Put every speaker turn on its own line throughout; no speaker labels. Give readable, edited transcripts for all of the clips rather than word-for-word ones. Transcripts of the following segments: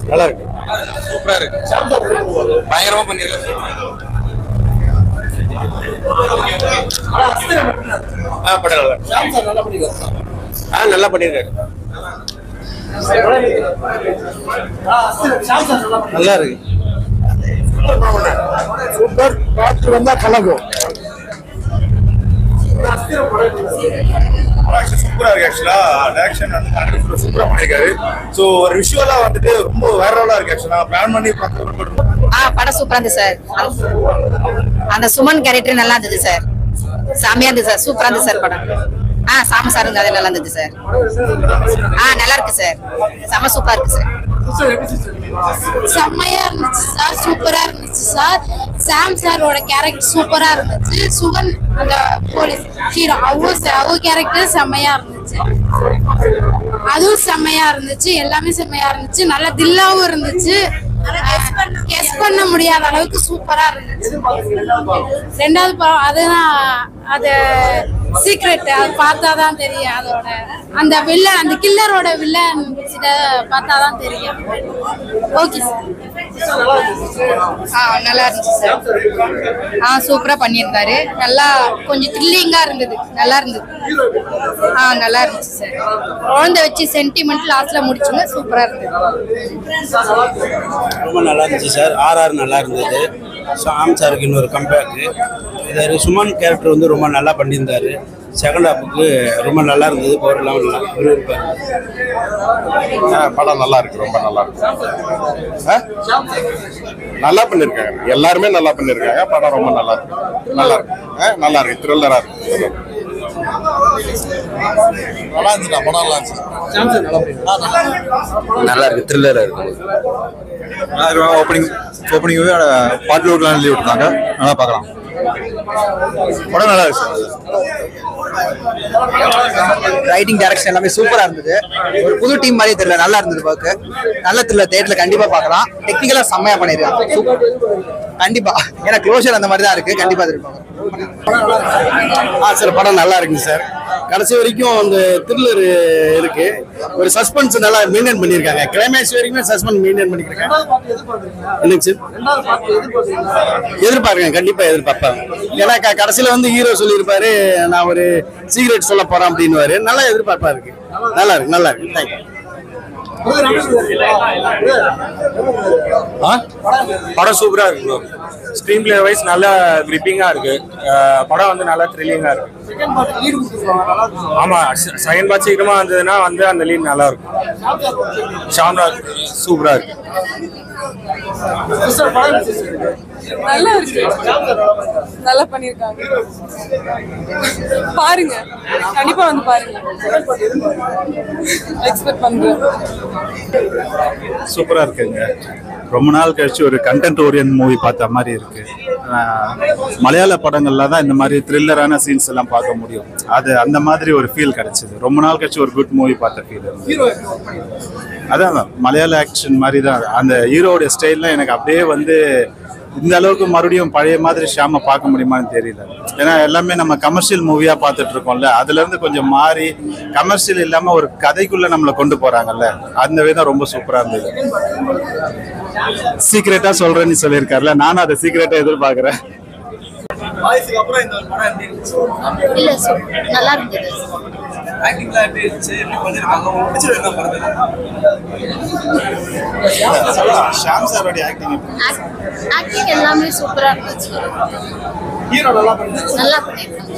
நல்லா இருக்கு, சூப்பரா இருக்கு, பயங்கரமா பண்ணிருக்காரு. படம் நல்லா பண்ணிருக்காரு. நல்லா இருக்கு, சூப்பர். பாட்டு வந்தா கலக்கும். சூப்பரா இருக்கு. ஆக்சுவலா டைரக்ஷன் வந்து சூப்பரா பண்ணிருக்காரு. சோ ஒரு விஷுவலா வந்துட்டு ரொம்ப வைரலா இருக்கு. ஆக்சுவலா பிளான் பண்ணி
படம் சூப்பரா இருந்துச்சு சார். அந்த சுமன் கேரக்டர் நல்லா இருந்தது சார். சாமியா இருந்தது சார். சூப்பரா இருந்தது சார் படம். சாமி சார் அது நல்லா இருந்தது சார். நல்லா இருக்கு சார். செம சூப்பரா இருக்கு சார்.
செம்மையா இருந்துச்சு சார். சூப்பரா இருந்துச்சு சார். சாம் சாரோட கேரக்டர் சூப்பரா இருந்துச்சு. சுகன் அந்த போலீஸ் ஹீரோ அவங்க கேரக்டர் செம்மையா இருந்துச்சு. அதுவும் செம்மையா இருந்துச்சு. எல்லாமே செம்மையா இருந்துச்சு. நல்ல தில்லாவும் இருந்துச்சு. கெஸ் பண்ண முடியாத அளவுக்கு சூப்பரா இருந்துச்சு. ரெண்டாவது படம் அதுதான், அது சீக்ரெட். அது பார்த்தாதான் தெரியும். அதோட அந்த வில்லன், அந்த கில்லரோட வில்லன் பார்த்தாதான் தெரியும். Okay sir.
நல்லா இருந்துச்சு சார். சூப்பரா பண்ணியிருந்தாரு. நல்லா கொஞ்சம் த்ரில்லிங்கா இருந்தது. நல்லா இருந்தது. நல்லா இருந்துச்சு சார். குழந்தை வச்சு சென்டிமெண்ட் லாஸ்ட்ல முடிச்சுங்க. சூப்பரா இருந்தது.
ரொம்ப நல்லா இருந்துச்சு சார். ஆர்ஆர் நல்லா இருந்தது. சாம் சாருக்கு இன்னொரு கம்பேக்கு. இது சுமன் கேரக்டர் வந்து ரொம்ப நல்லா பண்ணியிருந்தாரு. செகண்ட் ஹாஃபுக்கு ரொம்ப நல்லா இருந்தது. ஒரு லெவலில்
படம் நல்லா இருக்கு, ரொம்ப நல்லா இருக்கு. நல்லா பண்ணிருக்காங்க, எல்லாருமே நல்லா பண்ணிருக்காங்க. படம் ரொம்ப நல்லா இருக்கு, நல்லா இருக்கு, நல்லா இருக்கு, த்ரில்லரா இருக்கு. நல்லா இருந்துச்சு படம். நல்லா இருந்துச்சு, நல்லா இருக்கு, த்ரில்லரா இருக்கு. ஓப்பனிங் பாட்டு எழுதி விட்டுருந்தாங்க, நல்லா பார்க்கலாம். படம் நல்லா இருக்கு சார்.
ரைட்டிங் டைரக்ஷன் எல்லாமே சூப்பரா இருந்தது. ஒரு புது டீம் மாதிரி தெரியல, நல்லா இருந்தது. பார்க்க நல்ல தெரியல. தியேட்டர்ல கண்டிப்பா பார்க்கலாம். டெக்னிக்கலா செம்மையா பண்ணிருக்காங்க கண்டிப்பா. ஏன்னா க்ளோஷர் அந்த மாதிரி தான் இருக்கு. கண்டிப்பா எதிர்பார்க்கலாம்
சார். படம் நல்லா இருக்குங்க சார். கடைசி வரைக்கும் அந்த த்ரில்லர் இருக்கு. ஒரு சஸ்பென்ஸ் நல்லா மெயின்டைன் பண்ணிருக்காங்க. கிளைமேக்ஸ் வரைக்குமே சஸ்பென்ஸ் மெயின்டைன் பண்ணிருக்காங்க. என்னங்க சார்? எதிர்பார்க்கேன், கண்டிப்பா எதிர்பார்ப்பேன். ஏன்னா கடைசியில வந்து ஹீரோ சொல்லியிருப்பாரு, நான் ஒரு சீக்ரெட் சொல்ல போறேன் அப்படின்னு. நல்லா எதிர்பார்ப்பா இருக்கு. நல்லா இருக்கு, நல்லா இருக்கு. தேங்க்யூ.
படம் சூப்பரா இருக்கு. ஸ்கிரீன் பிளே வைஸ் நல்லா கிரிப்பிங்கா இருக்கு. படம் வந்து நல்லா த்ரில்லிங்கா இருக்கு. ஆமா, செகண்ட் பார்ட் சீக்கிரமா வந்ததுன்னா வந்து அந்த லீட் நல்லா இருக்கும். ஷாம்ராஜ் சூப்பரா இருக்கு.
நல்லா இருக்கு. நல்லா பண்ணிருக்காங்க. பாருங்க, கண்டிப்பா வந்து பாருங்க. எக்ஸ்பெக்ட் பண்றேன்.
சூப்பரா இருக்குங்க. ரொம்ப நாள் கழிச்சு ஒரு கண்டென்ட் ஓரியன்ட் மூவி பார்த்த மாதிரி இருக்கு. மலையாள படங்கள்ல தான் இந்த மாதிரி த்ரில்லரான சீன்ஸ் எல்லாம் பார்க்க முடியும். அது அந்த மாதிரி ஒரு ஃபீல் கிடைச்சது. ரொம்ப நாள் கழிச்சு ஒரு குட் மூவி பார்த்த ஃபீல். அதான் மலையாள ஆக்ஷன் மாதிரி தான். அந்த ஹீரோடைய ஸ்டைல்லாம் எனக்கு அப்படியே வந்து இந்த அளவுக்கு மறுபடியும் பழைய மாதிரி ஷாம பார்க்க முடியுமான்னு தெரியல. ஏன்னா எல்லாமே நம்ம கமர்ஷியல் மூவியா பார்த்துட்டு இருக்கோம்ல, அதுல இருந்து கொஞ்சம் மாறி கமர்ஷியல் இல்லாம ஒரு கதைக்குள்ள நம்மளை கொண்டு போறாங்கல்ல, அந்த விதம் ரொம்ப சூப்பரா இருந்தது. சீக்கிரட்டா சொல்றேன்னு சொல்லியிருக்காருல, நானும் அதை சீக்கிரட்டா எதிர்பார்க்கிறேன்.
இல்ல சார், நல்லா இருந்தது.
ஷாம் சாரோட ஆக்டிங்
எல்லாமே சூப்பரா இருந்துச்சு. நல்லா பண்ணிருக்காங்க.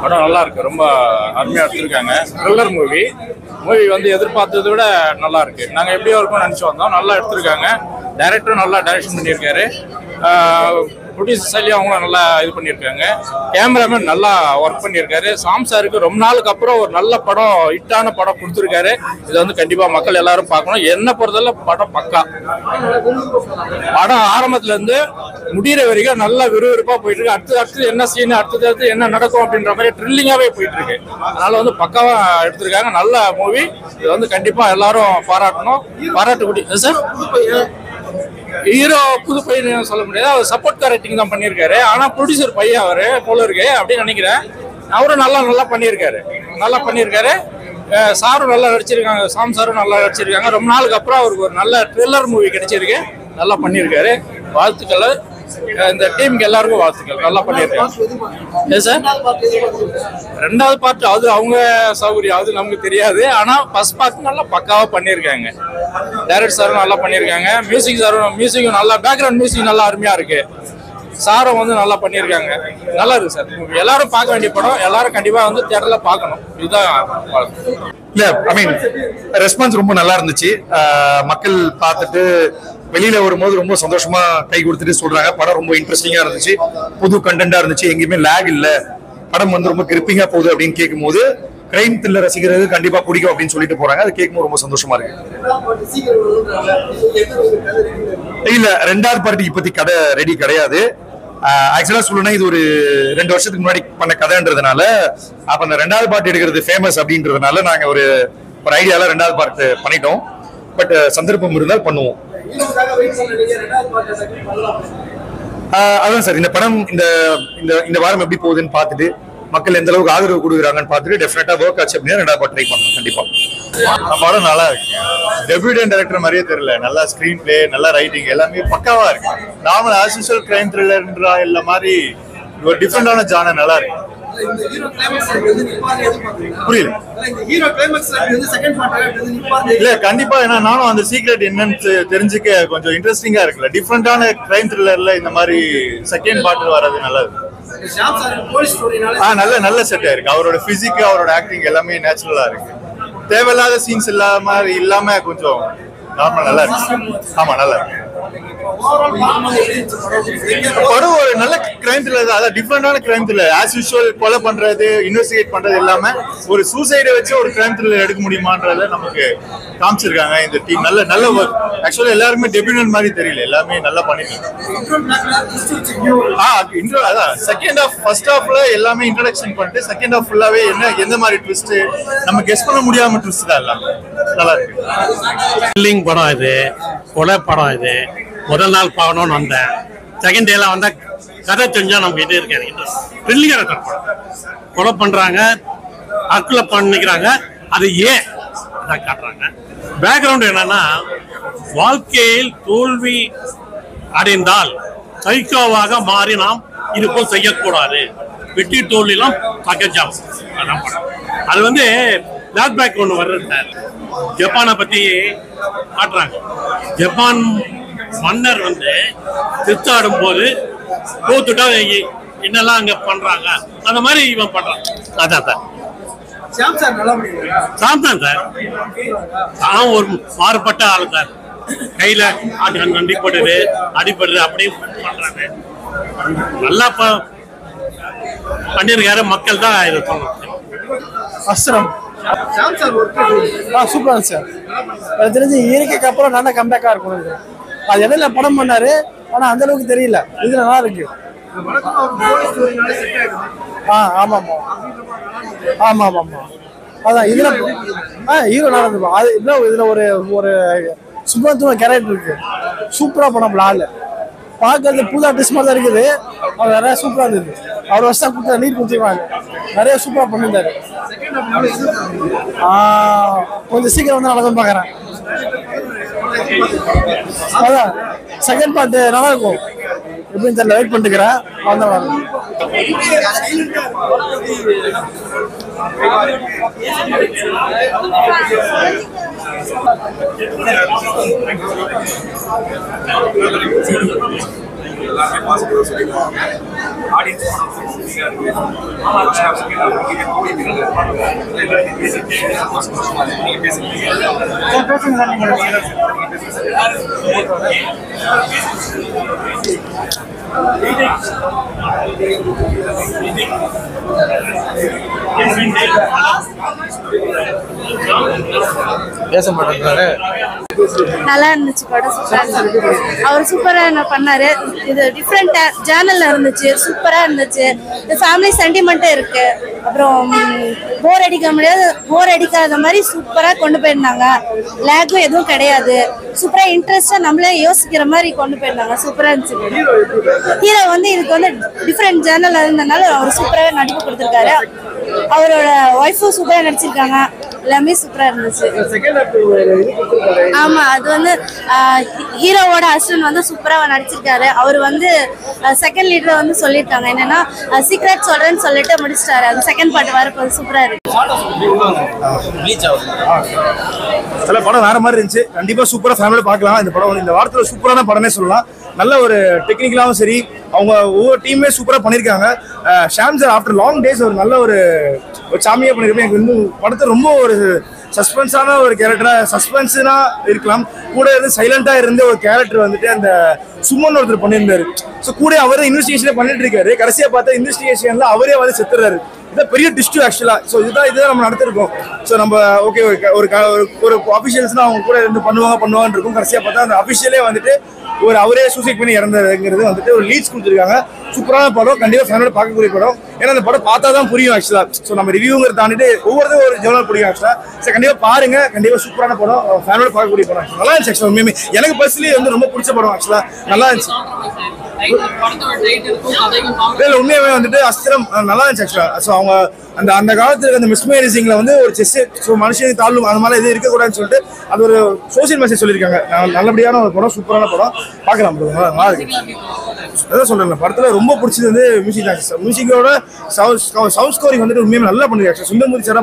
படம் நல்லா இருக்கு, ரொம்ப அருமையா எடுத்திருக்காங்க. த்ரில்லர் மூவி வந்து எதிர்பார்த்ததை விட நல்லா இருக்கு. நாங்க எப்படியோ இருக்கும்னு நினைச்சு வந்தோம். நல்லா எடுத்திருக்காங்க. டைரக்டரும் நல்லா டைரக்ஷன் பண்ணியிருக்காரு. ப்ரொடியூசர் சைட்லையும் அவங்களும் நல்லா இது பண்ணியிருக்காங்க. கேமராமேன் நல்லா ஒர்க் பண்ணியிருக்காரு. சாம் சாருக்கு ரொம்ப நாளுக்கு அப்புறம் ஒரு நல்ல படம், ஹிட்டான படம் கொடுத்துருக்காரு. இதை வந்து கண்டிப்பா மக்கள் எல்லாரும் பார்க்கணும். என்ன பொறுத்தவரை படம் பக்கா. படம் ஆரம்பத்துல இருந்து முடிகிற வரைக்கும் நல்லா விறுவிறுப்பா போயிட்டு இருக்கு. அடுத்தது என்ன சீன், அடுத்தது என்ன நடக்கும் அப்படின்ற மாதிரி த்ரில்லிங்காவே போயிட்டு இருக்கு. அதனால வந்து பக்காவா எடுத்திருக்காங்க. நல்ல மூவி. இதை வந்து கண்டிப்பா எல்லாரும் பாராட்டணும். பாராட்டக்கூடிய சார். ஹீரோ புது பையன் சொல்ல முடியாது, அவர் சப்போர்ட் கேரக்டிங் தான் பண்ணியிருக்காரு. ஆனா ப்ரொடியூசர் பையன் அவரு போல இருக்கு அப்படின்னு நினைக்கிறேன். அவரும் நல்லா பண்ணியிருக்காரு. சாரும் நல்லா நடிச்சிருக்காங்க, சாம் சாரும் நல்லா நடிச்சிருக்காங்க. ரொம்ப நாளுக்கு அப்புறம் அவருக்கு ஒரு நல்ல த்ரில்லர் மூவி கிடைச்சிருக்கு, நல்லா பண்ணியிருக்காரு. வாழ்த்துக்கள் இந்த டீமுக்கு எல்லாருக்கும் வாழ்த்துக்கள், நல்லா பண்ணியிருக்காங்க. சார் ரெண்டாவது பார்ட் அது அவங்க சௌகரியம், அது நமக்கு தெரியாது. ஆனால் ஃபர்ஸ்ட் பார்ட் நல்லா பக்காவாக பண்ணியிருக்காங்க. டைரக்டர் சாரும் நல்லா பண்ணியிருக்காங்க, மியூசிக்கும் நல்லா, பேக்ரவுண்ட் மியூசிக் நல்லா அருமையாக இருக்கு. சாரும் வந்து நல்லா பண்ணியிருக்காங்க, நல்லா இருக்கு சார். எல்லாரும் பார்க்க வேண்டிய படம், எல்லாரும் கண்டிப்பாக வந்து தியேட்டர்ல பார்க்கணும். இதுதான்
இல்ல ஐ மீன் ரெஸ்பான்ஸ் ரொம்ப நல்லா இருந்துச்சு. மக்கள் பார்த்துட்டு வெளியில வரும்போது ரொம்ப சந்தோஷமா கை கொடுத்துட்டு சொல்றாங்க படம் ரொம்ப இன்ட்ரெஸ்டிங்கா இருந்துச்சு, புது கண்டென்ட்டா இருந்துச்சு, எங்கேயுமே லேக் இல்ல, படம் வந்து ரொம்ப கிரிப்பிங்கா போகுது அப்படின்னு கேட்கும்போது கிரைம் த்ரில்லர் ரசிக்கிறது கண்டிப்பா பிடிக்கும் அப்படின்னு சொல்லிட்டு போறாங்க. அது கேட்கும்போது ரொம்ப சந்தோஷமா இருக்கு. இல்ல ரெண்டாவது பார்ட்டி இப்போதைக்கு கதை ரெடி கிடையாது. ஆக்சுவலா சொல்லணும்னா இது ஒரு 2 வருஷத்துக்கு முன்னாடி பண்ண கதைன்றதுனால அப்ப அந்த ரெண்டாவது பார்ட் எடுக்கிறது ஃபேமஸ் அப்படின்றதுனால நாங்க ஒரு ஐடியால ரெண்டாவது பார்ட் பண்ணிட்டோம். பட் சந்தர்ப்பம் இருந்தால் பண்ணுவோம். அதான் சார், இந்த படம் இந்த வாரம் எப்படி போகுதுன்னு பார்த்துட்டு மக்கள் எந்த அளவுக்கு ஆதரவு கொடுக்குறாங்கன்னு பார்த்துட்டு டெஃபினட்டா ஒர்க் ஆச்சு அப்படின்னா ரெண்டாவது பார்ட் ட்ரை பண்ணலாம் கண்டிப்பா.
படம் நல்லா இருக்கு. டெபியூட்டன் டைரக்டர் மாதிரியே தெரியல, நல்லா ஸ்கிரீன் பிளே, நல்லா ரைட்டிங், எல்லாமே பக்காவா இருக்கு. நார்மல் ஆஸ் யூசுவல் கிரைம் த்ரில்லர்ன்ற இல்ல மாதிரி ஒரு டிஃபரெண்டான ஜானர், நல்லா இருக்கு. புரியல இல்ல கண்டிப்பா, ஏன்னா நானும் அந்த சீக்ரெட் என்னன்னு தெரிஞ்சுக்க கொஞ்சம் இன்ட்ரெஸ்டிங்கா இருக்குல்ல. டிஃபரெண்டான கிரைம் த்ரில்லர்ல இந்த மாதிரி செகண்ட் பார்ட் வர்றது நல்லா இருக்கு. நல்ல செட் ஆயிருக்கு. அவரோட பிசிக், அவரோட ஆக்டிங் எல்லாமே நேச்சுரலா இருக்கு. தேவையில்லாத சீன்ஸ் இல்லாம கொஞ்சம் நார்மல் நல்லா இருக்கு. ஆமா நல்லா இருக்கு. படம் ஒரு நல்ல கிரைம் த்ரில்லர், அதாவது டிஃபரெண்டான கிரைம் த்ரில்லர். ஆஸ் யூசுவல் கொலை பண்றது, இன்வெஸ்டிகேட் பண்றது இல்லாம ஒரு சூசைடை வச்சு ஒரு கிரைம் த்ரில்லர் எடுக்க முடியுமான்றத நமக்கு காமிச்சிருக்காங்க இந்த டீம். நல்ல ஒர்க். ஆக்சுவலா எல்லாருமே டெபியூட்டன் மாதிரி தெரியல, எல்லாமே நல்லா பண்ணிருக்காங்க. அதான் செகண்ட் ஹாஃப், ஃபர்ஸ்ட் ஹாஃப்ல எல்லாமே இன்ட்ரோடக்ஷன் பண்ணிட்டு செகண்ட் ஹாஃப் ஃபுல்லாவே எந்த மாதிரி ட்விஸ்ட் நம்ம கெஸ் பண்ண முடியாம ட்விஸ்ட் தான் எல்லாமே நல்லா இருக்கு.
த்ரில்லிங் படம் இது, கொலை படம் இது. முதல் நாள் பார்க்கணும்னு வந்தேன், செகண்ட் டேல வந்தா கதை தெரிஞ்சா நமக்கு இது இருக்காது. த்ரில்லிங்கான படம். கொலை பண்றாங்க, அக்குல பண்ணிக்கிறாங்க, அது ஏன் அதான் காட்டுறாங்க. பேக்ரவுண்ட் என்னன்னா, வாழ்க்கையில் தோல்வி அடைந்தால் சைக்கோவாக மாறி நாம் இதுபோல் செய்யக்கூடாது, வெற்றி தோல்வியெல்லாம் பகஜம். அதான் படம். அது வந்து பேக் ஒன்று வர்றது சார். ஜப்பானை பத்தி காட்டுறாங்க. ஜப்பான் மன்னர் வந்து திருத்தாடும் போது தோத்துட்டா என்னெல்லாம் அங்க பண்றாங்க, அந்த மாதிரி இவன் பண்றான். அதான் சார் சாம் தான் சார். சாம் ஒரு மாறுபட்ட ஆளு சார். கையில அடிப்படுது அப்படியே பண்றாங்க. நல்லா பண்ணிருக்காரு. மக்கள் தான் இதை சொல்லணும்.
அஸ்ரம் சூப்பரா இருந்துச்சு சார். எனக்கு தெரிஞ்சு இயற்கைக்கு அப்புறம் நல்லா கம்பேக்கா இருக்கும். அது இடையில படம் பண்ணாரு, ஆனா அந்த அளவுக்கு தெரியல. இது நல்லா இருக்கு. ஆமா அதான் இதுல ஹீரோ நல்லா இருந்துப்பா. அது இதுல ஒரு சுப்ரத்துவ கேரக்டர் இருக்கு. சூப்பரா படம் ஆளு பார்க்கறது புது ஆர்டிஸ்ட் மாதிரி தான் இருக்குது. அவர் நிறைய சூப்பரா இருந்தது. அவர் வருஷம் கொடுத்த நீட் கொடுத்துருவாங்க, நிறைய சூப்பரா பண்ணியிருந்தாரு. கொஞ்சம் சீக்கிரம் வந்து நடந்து பாக்குறேன். அதான் செகண்ட் பார்ட் நல்லா இருக்கும். எப்படின்னு தெரியல, வெயிட் பண்ணிட்டுக்கிறேன். பேச மாட்டேங்கிறாரு.
நல்லா இருந்துச்சு படம். சூப்பரா அவர் சூப்பரா என்ன பண்ணாரு. இது டிஃப்ரெண்ட் ஜேர்னல்ல இருந்துச்சு, சூப்பரா இருந்துச்சு. இந்த ஃபேமிலி சென்டிமெண்ட்டே இருக்கு. அப்புறம் போர் அடிக்காத மாதிரி சூப்பரா கொண்டு போயிருந்தாங்க. லேக்கும் எதுவும் கிடையாது. சூப்பரா இன்ட்ரெஸ்டா நம்மளே யோசிக்கிற மாதிரி கொண்டு போயிருந்தாங்க. சூப்பரா இருந்துச்சு. ஹீரோ வந்து இதுக்கு வந்து டிஃப்ரெண்ட் ஜேர்னல் இருந்ததுனால அவர் சூப்பராகவே நடிப்பு கொடுத்துருக்காரு. அவரோட ஒய்ஃபும் சூப்பரா நடிச்சிருக்காங்க. எல்லாமே சூப்பரா இருந்துச்சு. ஆமா, அது வந்து ஹீரோவோட ஹஸ்பண்ட் வந்து சூப்பரா நடிச்சிருக்காரு. அவர் வந்து செகண்ட் லீடர் வந்து சொல்லியிருக்காங்க என்னன்னா சீக்ரெட் சொல்றேன்னு சொல்லிட்டு முடிச்சிட்டாரு. அது செகண்ட் பார்ட் வரப்போது சூப்பரா இருக்கு.
சில படம் வேற மாதிரி இருந்துச்சு. கண்டிப்பா சூப்பரா ஃபேமிலியா பார்க்கலாம். இந்த படம் வந்து இந்த வாரத்துல சூப்பரான படமே சொல்லலாம். நல்ல ஒரு டெக்னிக்கலாவும் சரி, அவங்க ஒவ்வொரு டீமே சூப்பரா பண்ணிருக்காங்க. Sham sir after long days ஒரு நல்ல ஒரு சாமியா பண்ணிருக்கேன். எனக்கு வந்து படத்தை ரொம்ப ஒரு சஸ்பென்ஸான ஒரு கேரக்டரா, சஸ்பென்ஸ்னா இருக்கலாம், கூட இருந்து சைலண்டா இருந்த ஒரு கேரக்டர் வந்துட்டு அந்த சுமன் ஒருத்தர் பண்ணியிருந்தாரு. ஸோ கூட அவரே இன்வெஸ்டிகேஷனே பண்ணிட்டு இருக்காரு. கடைசியா பார்த்தா இன்வெஸ்டிகேஷன்ல அவரே வந்து செத்துறாரு. இதான் பெரிய டிஸ்ட் ஆக்சுவலா. ஸோ இதுதான் நம்ம நடத்திருக்கோம். ஸோ நம்ம ஓகே ஒரு அஃபிஷியல்ஸ்னா அவங்க கூட இருந்து பண்ணுவாங்கன்னு இருக்கும். கடைசியா பார்த்தா அந்த அஃபிஷியலே வந்துட்டு அவரே சூசைட் பண்ணி இறந்ததுங்கிறது வந்துட்டு ஒரு லீட்ஸ் கொடுத்துருக்காங்க. சூப்பரான படம், கண்டிப்பா ஃபேமிலியோட பார்க்கக்கூடிய படம். ஏன்னா அந்த படம் பார்த்தா தான் புரியும் ஆக்சுவலா. ஸோ நம்ம ரிவ்யூங்கிறத தாண்டிட்டு ஒவ்வொருத்தரும் ஒரு ஜெர்னல் பிடிக்கும் ஆக்சுவலா. ஸோ கண்டிப்பா பாருங்க, கண்டிப்பா சூப்பரான படம், ஃபேமிலியோட பார்க்கக்கூடிய படம். நல்லா இருந்துச்சு ஆக்சுவலா. உண்மையுமே எனக்கு பர்சனலி வந்து ரொம்ப பிடிச்ச படம் ஆக்சுவலா. நல்லா இருந்துச்சு. உண்மையாவே வந்துட்டு அஸ்திரம் நல்லா இருந்துச்சு ஆக்சுவலா. ஸோ அவங்க அந்த காலத்துல அந்த மிஸ்மேரேஜிங்ல வந்து ஒரு செஸ், ஸோ மனுஷன் தாழ்வு அந்த மாதிரி எதுவும் இருக்கக்கூடாதுன்னு சொல்லிட்டு அது ஒரு சோசியல் மெசேஜ் சொல்லியிருக்காங்க. நல்லபடியான ஒரு படம், சூப்பரான படம், பார்க்கலாம். நல்லா இருக்கு. அதான் சொல்றேன், படத்துல ரொம்ப பிடிச்சது வந்து மியூசிக் தான். மியூசிக்கோட சவுண்ட் ஸ்கோரிங் வந்துட்டு உண்மையாக நல்லா பண்ணிருக்காங்க. சுந்தரமூர்த்தி சார்